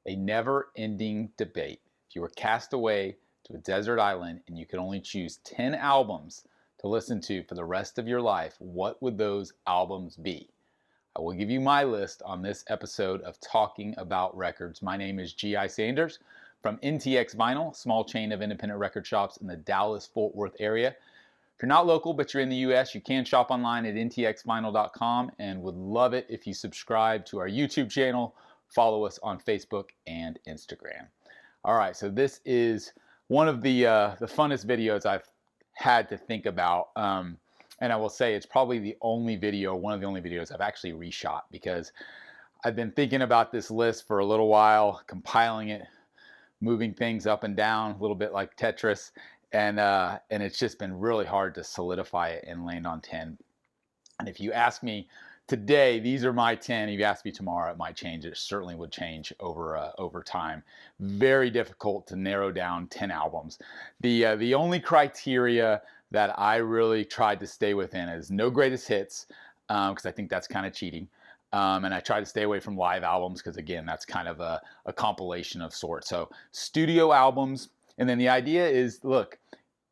A never-ending debate. If you were cast away to a desert island and you could only choose 10 albums to listen to for the rest of your life, what would those albums be? I will give you my list on this episode of Talking About Records. My name is G.I. Sanders from NTX Vinyl, small chain of independent record shops in the Dallas-Fort Worth area. If you're not local, but you're in the U.S., you can shop online at ntxvinyl.com and would love it if you subscribe to our YouTube channel, follow us on Facebook and Instagram. All right, so this is one of the funnest videos I've had to think about. And I will say it's probably the only video, one of the only videos I've actually reshot, because I've been thinking about this list for a little while, compiling it, moving things up and down, a little bit like Tetris. And it's just been really hard to solidify it and land on 10. And if you ask me today, these are my 10. If you ask me tomorrow, it might change. It certainly would change over time. Very difficult to narrow down 10 albums. The only criteria that I really tried to stay within is no greatest hits, because I think that's kind of cheating. And I try to stay away from live albums because, again, that's kind of a compilation of sorts. So studio albums. And then the idea is, look,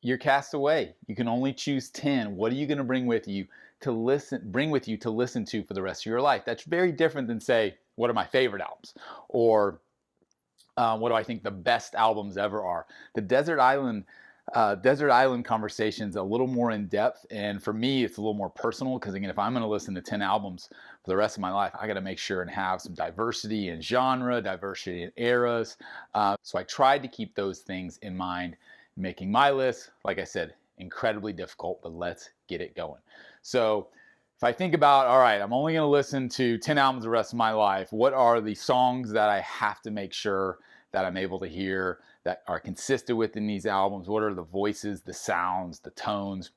you're cast away. You can only choose 10. What are you going to bring with you to listen to for the rest of your life? That's very different than, say, what are my favorite albums? Or what do I think the best albums ever are? The Desert Island conversation's a little more in depth, and for me it's a little more personal, because again, if I'm going to listen to 10 albums for the rest of my life, I got to make sure and have some diversity in genre, diversity in eras. So I tried to keep those things in mind making my list. Like I said, incredibly difficult, but let's get it going. So if I think about, all right, I'm only going to listen to 10 albums the rest of my life, what are the songs that I have to make sure that I'm able to hear that are consistent within these albums? What are the voices, the sounds, the tones?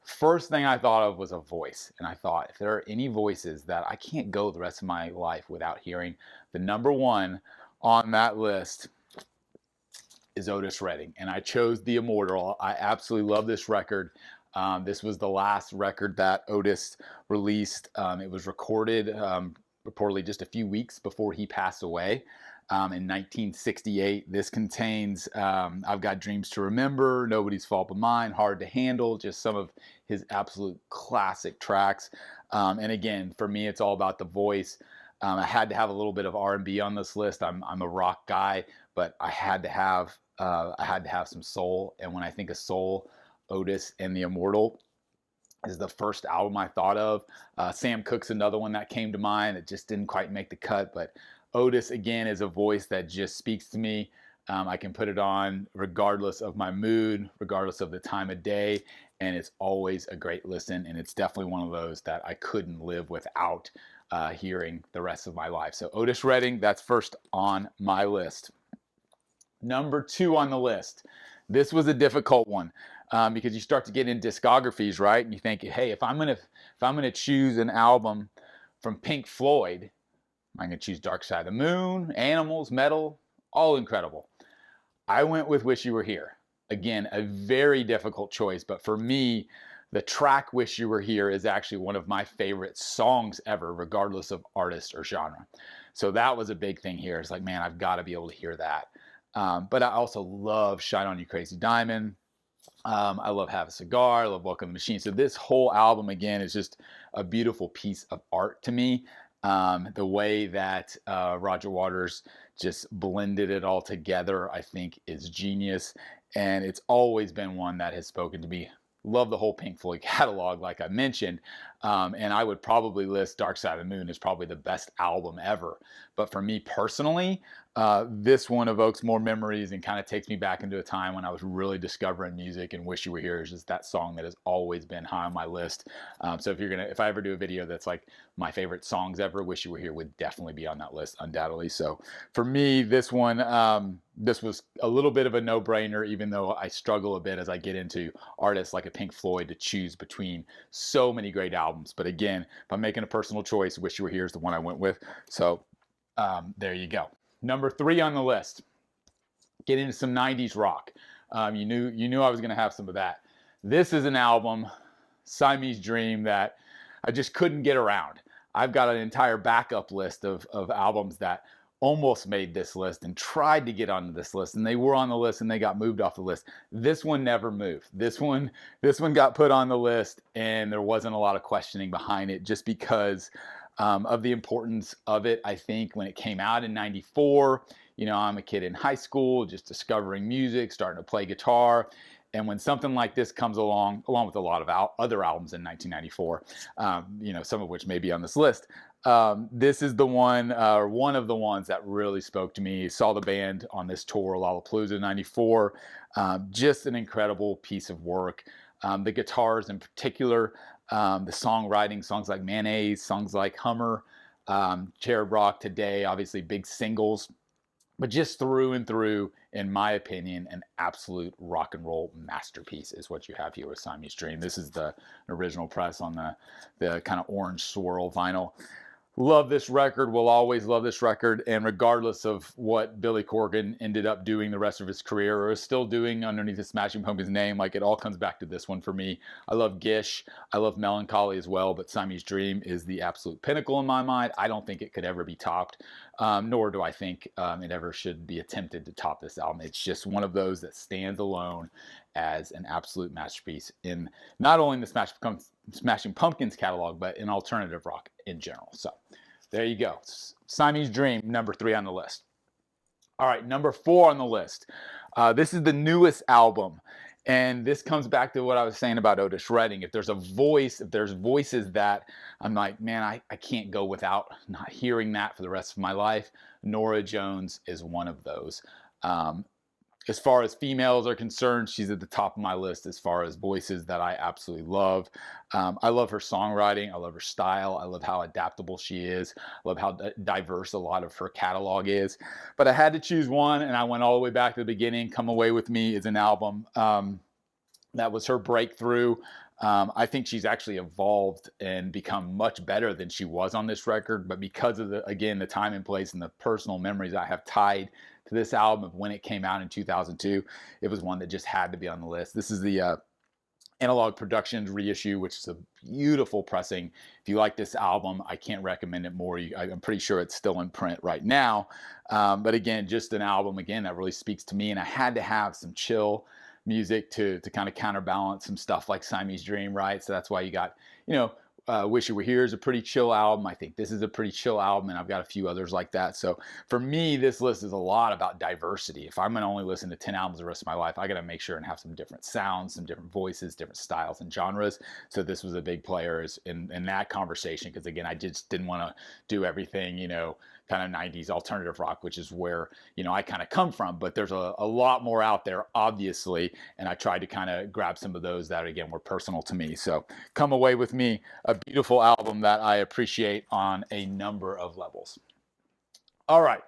First thing I thought of was a voice. And I thought, if there are any voices that I can't go the rest of my life without hearing, the number one on that list is Otis Redding. And I chose the Immortal. I absolutely love this record. This was the last record that Otis released. It was recorded reportedly just a few weeks before he passed away. In 1968. This contains I've Got Dreams to Remember, Nobody's Fault But Mine, Hard to Handle, just some of his absolute classic tracks. And again, for me, it's all about the voice. I had to have a little bit of R&B on this list. I'm a rock guy, but I had to have some soul. And when I think of soul, Otis and the Immortal is the first album I thought of. Sam Cooke's another one that came to mind. It just didn't quite make the cut, but Otis, again, is a voice that just speaks to me. I can put it on regardless of my mood, regardless of the time of day, and it's always a great listen, and it's definitely one of those that I couldn't live without hearing the rest of my life. So Otis Redding, that's first on my list. Number 2 on the list. This was a difficult one because you start to get in discographies, right? And you think, hey, if I'm gonna choose an album from Pink Floyd, I'm going to choose Darkseid of the Moon, Animals, Metal, all incredible. I went with Wish You Were Here. Again, a very difficult choice, but for me, the track Wish You Were Here is actually one of my favorite songs ever, regardless of artist or genre. So that was a big thing here. It's like, man, I've got to be able to hear that. But I also love Shine On You Crazy Diamond. I love Have a Cigar. I love Welcome to the Machine. So this whole album, again, is just a beautiful piece of art to me. The way that Roger Waters just blended it all together, I think, is genius. And it's always been one that has spoken to me. Love the whole Pink Floyd catalog, like I mentioned. And I would probably list Darkseid of the Moon as probably the best album ever. But for me personally, this one evokes more memories and kind of takes me back into a time when I was really discovering music, and Wish You Were Here is just that song that has always been high on my list. So if I ever do a video that's like my favorite songs ever, Wish You Were Here would definitely be on that list, undoubtedly. So for me, this one, this was a little bit of a no-brainer, even though I struggle a bit as I get into artists like a Pink Floyd to choose between so many great albums. But again, if I'm making a personal choice, Wish You Were Here is the one I went with. So there you go. Number 3 on the list. Get into some 90s rock. You knew I was going to have some of that. This is an album, Siamese Dream, that I just couldn't get around. I've got an entire backup list of albums that almost made this list and tried to get onto this list, and they were on the list and they got moved off the list. This one never moved. This one got put on the list, and there wasn't a lot of questioning behind it, just because of the importance of it. I think when it came out in '94, I'm a kid in high school, just discovering music, starting to play guitar. And when something like this comes along with a lot of other albums in 1994, some of which may be on this list, this is the one, or one of the ones that really spoke to me. Saw the band on this tour, Lollapalooza '94. Just an incredible piece of work. The guitars in particular, the songwriting, songs like Mayonnaise, songs like Hummer, Cherub Rock, Today, obviously big singles. But just through and through, in my opinion, an absolute rock and roll masterpiece is what you have here with Siamese Dream. This is the original press on the kind of orange swirl vinyl. Love this record, will always love this record, and regardless of what Billy Corgan ended up doing the rest of his career, or is still doing underneath the Smashing Pumpkins name, like, it all comes back to this one for me. I love Gish, I love Melancholy as well, but Siamese Dream is the absolute pinnacle in my mind. I don't think it could ever be topped, nor do I think it ever should be attempted to top this album. It's just one of those that stands alone as an absolute masterpiece in not only the Smashing Pumpkins catalog, but in alternative rock in general. So there you go. Siamese Dream, number 3 on the list. All right, number 4 on the list. This is the newest album. And this comes back to what I was saying about Otis Redding. If there's voices that I'm like, man, I can't go without not hearing that for the rest of my life, Norah Jones is one of those. As far as females are concerned, she's at the top of my list as far as voices that I absolutely love. I love her songwriting. I love her style. I love how adaptable she is. I love how diverse a lot of her catalog is. But I had to choose one, and I went all the way back to the beginning. Come Away With Me is an album that was her breakthrough. I think she's actually evolved and become much better than she was on this record. But because of, the time and place and the personal memories I have tied to this album of when it came out in 2002, it was one that just had to be on the list. This is the Analog Productions reissue, which is a beautiful pressing. If you like this album, I can't recommend it more. I'm pretty sure it's still in print right now. But again, just an album, that really speaks to me. And I had to have some chill music to kind of counterbalance some stuff like Siamese Dream, right? So that's why you got, Wish You Were Here is a pretty chill album. I think this is a pretty chill album, and I've got a few others like that. So for me, this list is a lot about diversity. If I'm going to only listen to 10 albums the rest of my life, I got to make sure and have some different sounds, some different voices, different styles and genres. So this was a big player in that conversation, because again, I just didn't want to do everything, kind of 90s alternative rock, which is where, I kind of come from. But there's a lot more out there, obviously, and I tried to kind of grab some of those that, again, were personal to me. So Come Away With Me, a beautiful album that I appreciate on a number of levels. All right.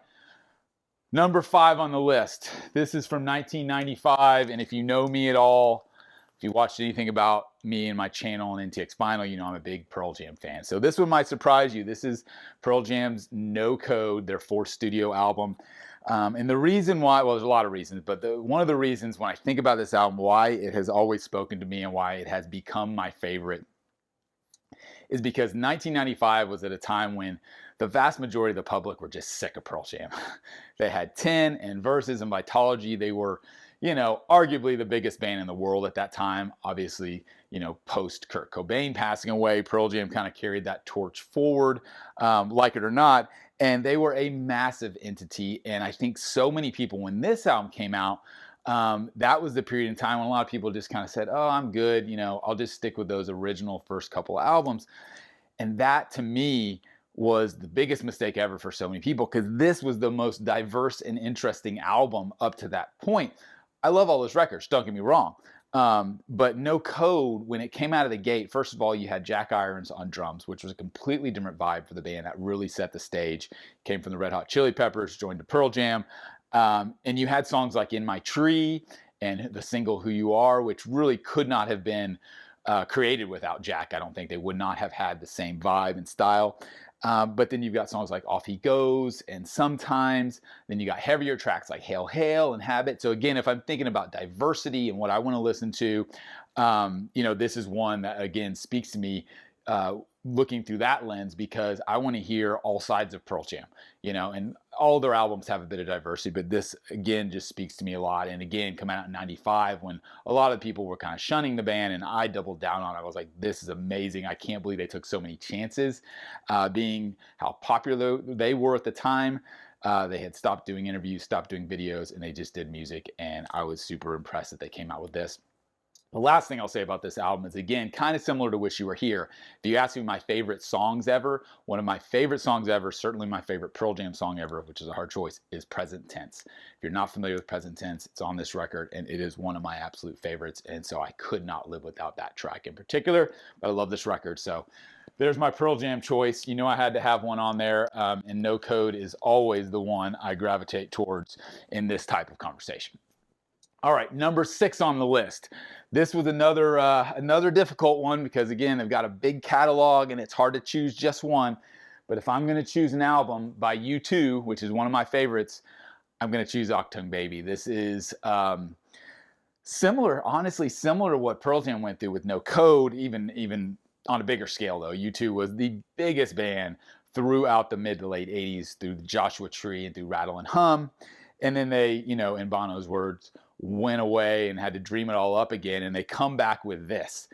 Number 5 on the list. This is from 1995, and if you know me at all, if you watched anything about me and my channel on NTX Vinyl, I'm a big Pearl Jam fan. So this one might surprise you. This is Pearl Jam's No Code, their 4th studio album. And the reason why, well, there's a lot of reasons, but one of the reasons when I think about this album, why it has always spoken to me and why it has become my favorite, is because 1995 was at a time when the vast majority of the public were just sick of Pearl Jam. They had 10 and Versus and Vitology. They were, arguably the biggest band in the world at that time. Obviously, post Kurt Cobain passing away, Pearl Jam kind of carried that torch forward, like it or not. And they were a massive entity. And I think so many people, when this album came out, that was the period in time when a lot of people just kind of said, oh, I'm good. I'll just stick with those original first couple of albums. And that, to me, was the biggest mistake ever for so many people, because this was the most diverse and interesting album up to that point. I love all those records, don't get me wrong. But No Code, when it came out of the gate, first of all, you had Jack Irons on drums, which was a completely different vibe for the band. That really set the stage. Came from the Red Hot Chili Peppers, joined the Pearl Jam. And you had songs like In My Tree and the single Who You Are, which really could not have been created without Jack. I don't think they would not have had the same vibe and style. But then you've got songs like Off He Goes and Sometimes. Then you got heavier tracks like Hail Hail and Habit. So again, if I'm thinking about diversity and what I want to listen to, this is one that, again, speaks to me looking through that lens because I want to hear all sides of Pearl Jam, you know, and all their albums have a bit of diversity, but this again just speaks to me a lot. And again, coming out in '95 when a lot of people were kind of shunning the band, and I doubled down on it. I was like, this is amazing. I can't believe they took so many chances, being how popular they were at the time. They had stopped doing interviews, stopped doing videos, and they just did music. And I was super impressed that they came out with this. The last thing I'll say about this album is, again, kind of similar to Wish You Were Here. If you ask me my favorite songs ever, one of my favorite songs ever, certainly my favorite Pearl Jam song ever, which is a hard choice, is Present Tense. If you're not familiar with Present Tense, it's on this record, and it is one of my absolute favorites, and so I could not live without that track in particular, but I love this record, so there's my Pearl Jam choice. You know I had to have one on there, and No Code is always the one I gravitate towards in this type of conversation. All right, number 6 on the list. This was another difficult one because, again, they've got a big catalog and it's hard to choose just one. But if I'm going to choose an album by U2, which is one of my favorites, I'm going to choose Achtung Baby. This is similar, honestly, similar to what Pearl Jam went through with No Code, even on a bigger scale, though. U2 was the biggest band throughout the mid to late 80s through the Joshua Tree and through Rattle and Hum. And then they, you know, in Bono's words, went away and had to dream it all up again. And they come back with this,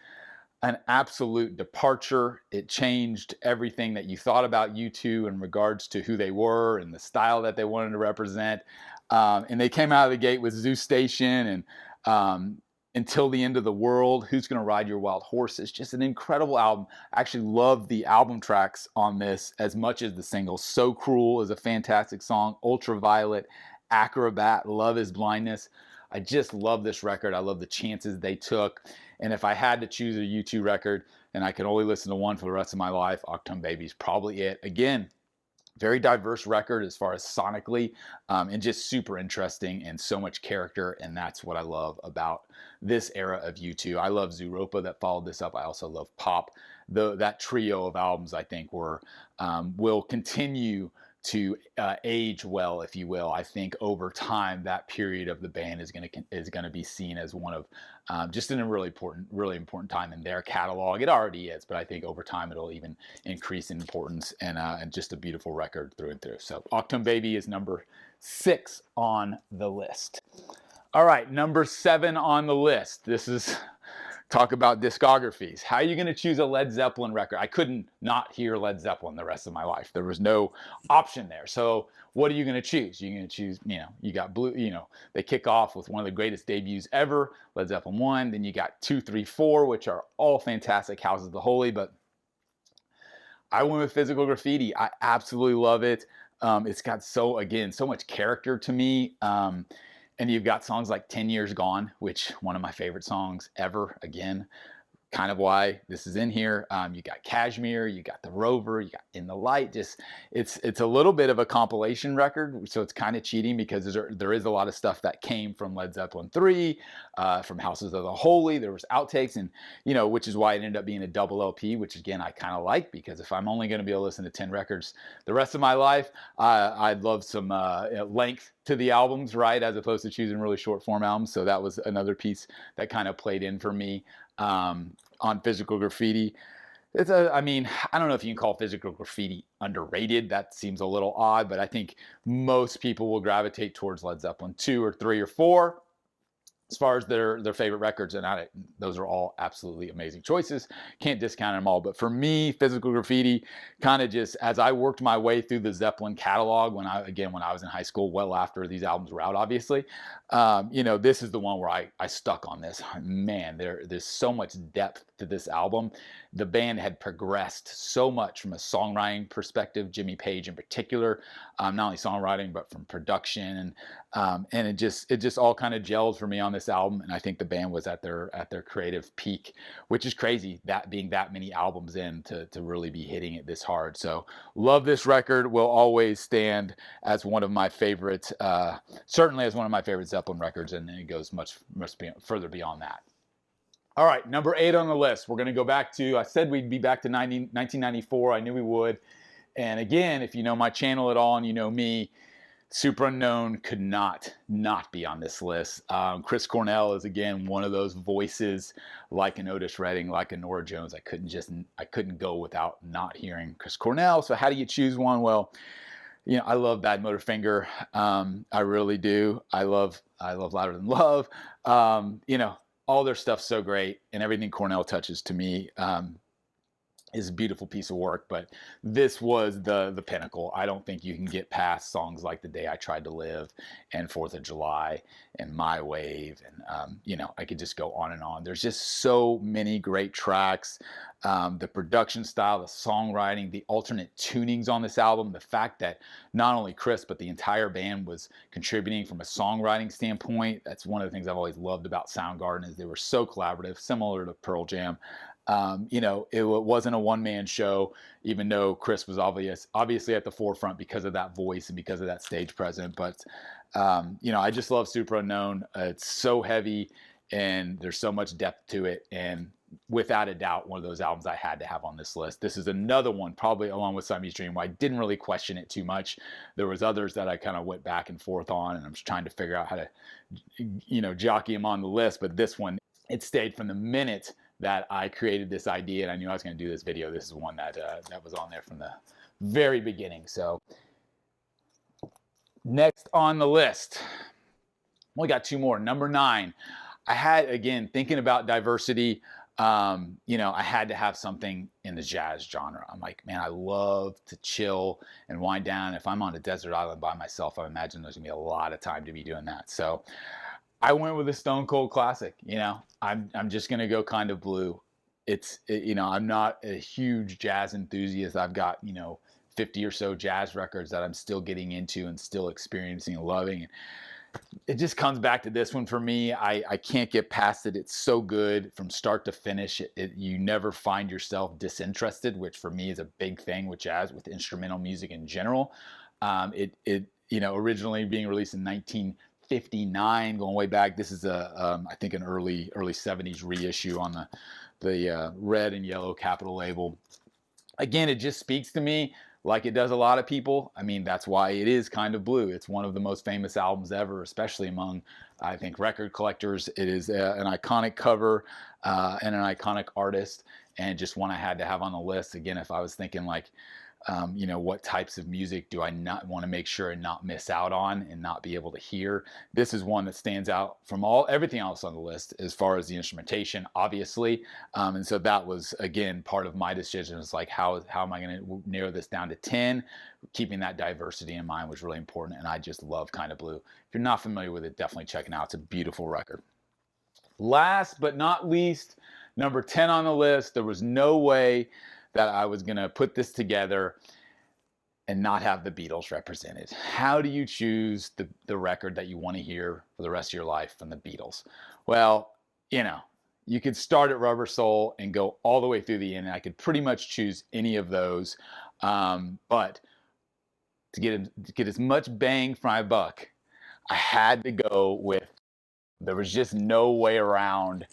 an absolute departure. It changed everything that you thought about U2 in regards to who they were and the style that they wanted to represent. And they came out of the gate with Zoo Station and Until the End of the World, Who's Gonna Ride Your Wild Horse. It's just an incredible album. I actually love the album tracks on this as much as the singles. So Cruel is a fantastic song. Ultraviolet, Acrobat, Love Is Blindness. I just love this record. I love the chances they took. And if I had to choose a U2 record and I could only listen to one for the rest of my life, Achtung Baby is probably it. Again, very diverse record as far as sonically, and just super interesting and so much character. And that's what I love about this era of U2. I love Zooropa that followed this up. I also love Pop. That trio of albums, I think, will continue to age well, if you will. I think over time that period of the band is going to be seen as one of just in a really important time in their catalog. It already is, but I think over time it'll even increase in importance, and just a beautiful record through and through. So Achtung Baby is number 6 on the list. All right, number 7 on the list. This is talk about discographies. How are you going to choose a Led Zeppelin record? I couldn't not hear Led Zeppelin the rest of my life. There was no option there. So what are you going to choose? You're going to choose, you got Blue, they kick off with one of the greatest debuts ever, Led Zeppelin 1. Then you got 2, 3, 4, which are all fantastic. Houses of the Holy. But I went with Physical Graffiti. I absolutely love it. It's got so much character to me. And you've got songs like 10 Years Gone, which one of my favorite songs ever. Again, kind of why this is in here. You got Kashmir, you got The Rover, you got In the Light. Just it's a little bit of a compilation record, so it's kind of cheating because there is a lot of stuff that came from Led Zeppelin 3, from Houses of the Holy. There was outtakes, and which is why it ended up being a double LP, which again I kind of like, because if I'm only going to be able to listen to 10 records the rest of my life, I'd love some length to the albums, right, as opposed to choosing really short form albums. So that was another piece that kind of played in for me. On Physical Graffiti. I don't know if you can call Physical Graffiti underrated. That seems a little odd, but I think most people will gravitate towards Led Zeppelin 2 or 3 or 4 as far as their favorite records, and those are all absolutely amazing choices. Can't discount them all, but for me, Physical Graffiti, kind of just as I worked my way through the Zeppelin catalog when I was in high school, well after these albums were out, obviously, this is the one where I stuck on this. Man, there's so much depth to this album. The band had progressed so much from a songwriting perspective, Jimmy Page in particular, not only songwriting but from production, and it just all kind of gelled for me on this album. And I think the band was at their creative peak, which is crazy, that being that many albums in to really be hitting it this hard. So love this record. Will always stand as one of my favorites, certainly as one of my favorite Zeppelin records, and it goes much further beyond that. All right, number 8 on the list. We're going to go back to, I said we'd be back to 1994. I knew we would. And again, if you know my channel at all and you know me, Superunknown could not be on this list. Chris Cornell is again one of those voices, like an Otis Redding, like a Norah Jones. I couldn't go without not hearing Chris Cornell. So how do you choose one? Well, you know, I love Bad Motorfinger. I really do. I love Louder Than Love. You know, all their stuff's so great, and everything Cornell touches to me is a beautiful piece of work. But this was the pinnacle. I don't think you can get past songs like The Day I Tried to Live and 4th of July and My Wave, and you know, I could just go on and on. There's just so many great tracks. The production style, the songwriting, the alternate tunings on this album, the fact that not only Chris but the entire band was contributing from a songwriting standpoint. That's one of the things I've always loved about Soundgarden, is they were so collaborative, similar to Pearl Jam. You know, it wasn't a one-man show, even though Chris was obviously at the forefront because of that voice and because of that stage presence. But you know, I just love Superunknown. It's so heavy, and there's so much depth to it, and without a doubt, one of those albums I had to have on this list. This is another one, probably along with Siamese Dream, where I didn't really question it too much. There was others that I kind of went back and forth on, and I'm just trying to figure out how to, you know, jockey them on the list. But this one, it stayed from the minute that I created this idea and I knew I was going to do this video. This is one that that was on there from the very beginning. So next on the list, we got two more. Number 9, I had, again, thinking about diversity. You know, I had to have something in the jazz genre. I'm like, man, I love to chill and wind down. If I'm on a desert island by myself, I imagine there's gonna be a lot of time to be doing that. So I went with a Stone Cold classic. You know, I'm just gonna go Kind of Blue. You know, I'm not a huge jazz enthusiast. I've got, you know, 50 or so jazz records that I'm still getting into and still experiencing and loving. It just comes back to this one for me. I can't get past it. It's so good from start to finish. You never find yourself disinterested, which for me is a big thing with jazz, with instrumental music in general. You know, originally being released in 1959, going way back. This is I think an early 70s reissue on the red and yellow Capitol label. Again, it just speaks to me like it does a lot of people. I mean, that's why it is Kind of Blue. It's one of the most famous albums ever, especially among, I think, record collectors. It is an iconic cover and an iconic artist, and just one I had to have on the list. Again, if I was thinking like, you know, what types of music do I not want to make sure and not miss out on and not be able to hear? This is one that stands out from everything else on the list as far as the instrumentation, obviously. And so that was, again, part of my decision. It's like, how am I going to narrow this down to 10? Keeping that diversity in mind was really important, and I just love Kind of Blue. If you're not familiar with it, definitely check it out. It's a beautiful record. Last but not least, number 10 on the list. There was no way that I was going to put this together and not have the Beatles represented. How do you choose the record that you want to hear for the rest of your life from the Beatles? Well, you know, you could start at Rubber Soul and go all the way through the end. I could pretty much choose any of those. But to get as much bang for my buck, I had to go with, there was just no way around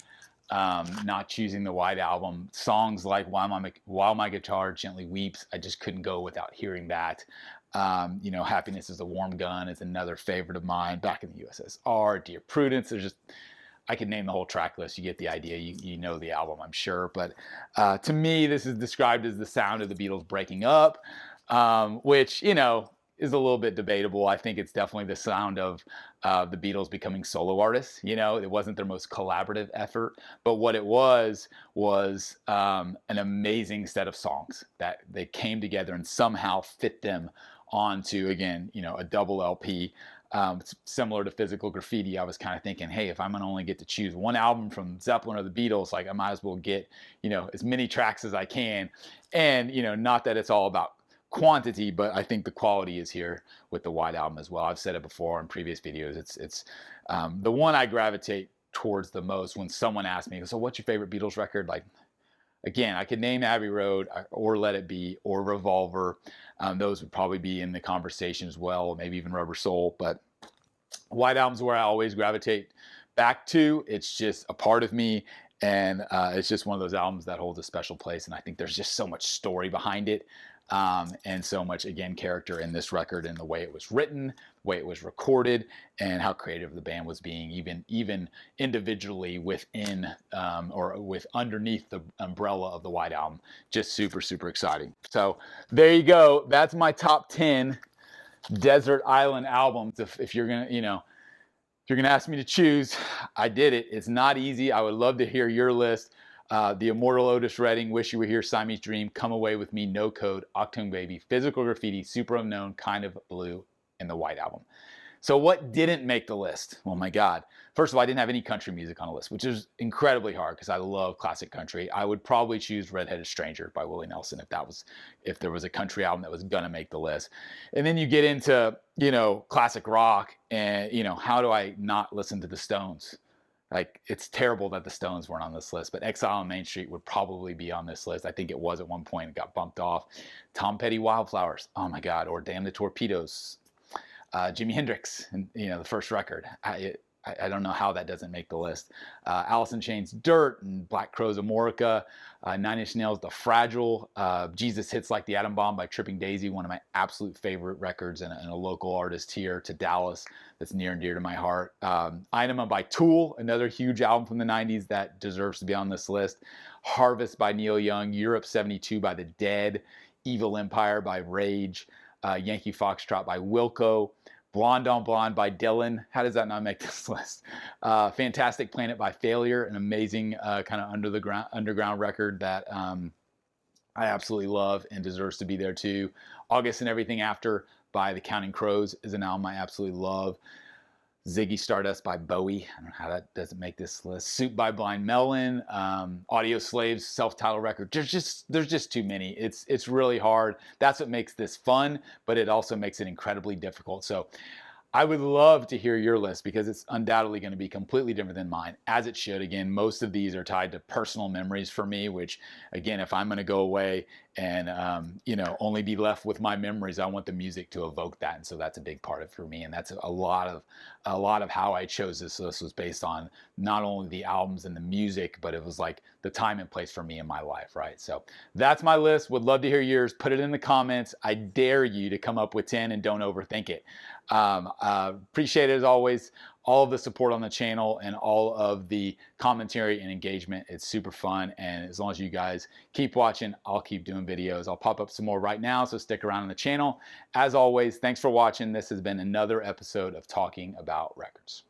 not choosing the White Album. Songs like While My Guitar Gently Weeps, I just couldn't go without hearing that. You know, Happiness Is a Warm Gun is another favorite of mine. Back in the USSR, Dear Prudence. There's just, I could name the whole track list. You get the idea. You know the album, I'm sure. But to me, this is described as the sound of the Beatles breaking up, which, you know, is a little bit debatable. I think it's definitely the sound of the Beatles becoming solo artists. You know, it wasn't their most collaborative effort, but what it was an amazing set of songs that they came together and somehow fit them onto, again, you know, a double LP. It's similar to Physical Graffiti. I was kind of thinking, hey, if I'm gonna only get to choose one album from Zeppelin or the Beatles, like I might as well get, you know, as many tracks as I can. And, you know, not that it's all about quantity, but I think the quality is here with the White Album as well. I've said it before in previous videos. It's the one I gravitate towards the most when someone asks me, so what's your favorite Beatles record? Like, again, I could name Abbey Road or Let It Be or Revolver. Those would probably be in the conversation as well, maybe even Rubber Soul. But White Album's where I always gravitate back to. It's just a part of me. And it's just one of those albums that holds a special place. And I think there's just so much story behind it. and so much, again, character in this record and the way it was written, the way it was recorded, and how creative the band was being, even individually within or with underneath the umbrella of the White Album. Just super, super exciting. So there you go. That's my top 10 desert island albums. If you're gonna, if you're gonna ask me to choose, I did it. It's not easy. I would love to hear your list. The Immortal, Otis Redding, Wish You Were Here, Siamese Dream, Come Away With Me, No Code, Octone Baby, Physical Graffiti, Superunknown, Kind of Blue, and the White Album. So what didn't make the list? Oh my God. First of all, I didn't have any country music on the list, which is incredibly hard because I love classic country. I would probably choose Redheaded Stranger by Willie Nelson if there was a country album that was gonna make the list. And then you get into, classic rock and, how do I not listen to the Stones? Like, it's terrible that the Stones weren't on this list, but Exile on Main Street would probably be on this list. I think it was at one point. It got bumped off. Tom Petty, Wildflowers. Oh my God. Or Damn the Torpedoes. Jimi Hendrix, and the first record. I don't know how that doesn't make the list. Alice in Chains' Dirt, and Black Crowes' Amorica, Nine Inch Nails' The Fragile, Jesus Hits Like the Atom Bomb by Tripping Daisy, one of my absolute favorite records, and a local artist here to Dallas that's near and dear to my heart. Enema by Tool, another huge album from the 90s that deserves to be on this list. Harvest by Neil Young, Europe 72 by The Dead, Evil Empire by Rage, Yankee Foxtrot by Wilco, Blonde on Blonde by Dylan. How does that not make this list? Fantastic Planet by Failure, an amazing kind of underground record that I absolutely love and deserves to be there too. August and Everything After by The Counting Crows is an album I absolutely love. Ziggy Stardust by Bowie. I don't know how that doesn't make this list. Soup by Blind Melon. Audio Slave's self-titled record. There's just too many. It's really hard. That's what makes this fun, but it also makes it incredibly difficult. So I would love to hear your list because it's undoubtedly going to be completely different than mine, as it should. Again, most of these are tied to personal memories for me, which, again, if I'm going to go away and, only be left with my memories, I want the music to evoke that. And so that's a big part of it for me. And that's a lot of how I chose this list was based on not only the albums and the music, but it was like the time and place for me in my life, right? So that's my list. Would love to hear yours. Put it in the comments. I dare you to come up with 10 and don't overthink it. Appreciate it as always, all of the support on the channel and all of the commentary and engagement. It's super fun, and as long as you guys keep watching, I'll keep doing videos. I'll pop up some more right now, so stick around on the channel. As always, thanks for watching. This has been another episode of Talking About Records.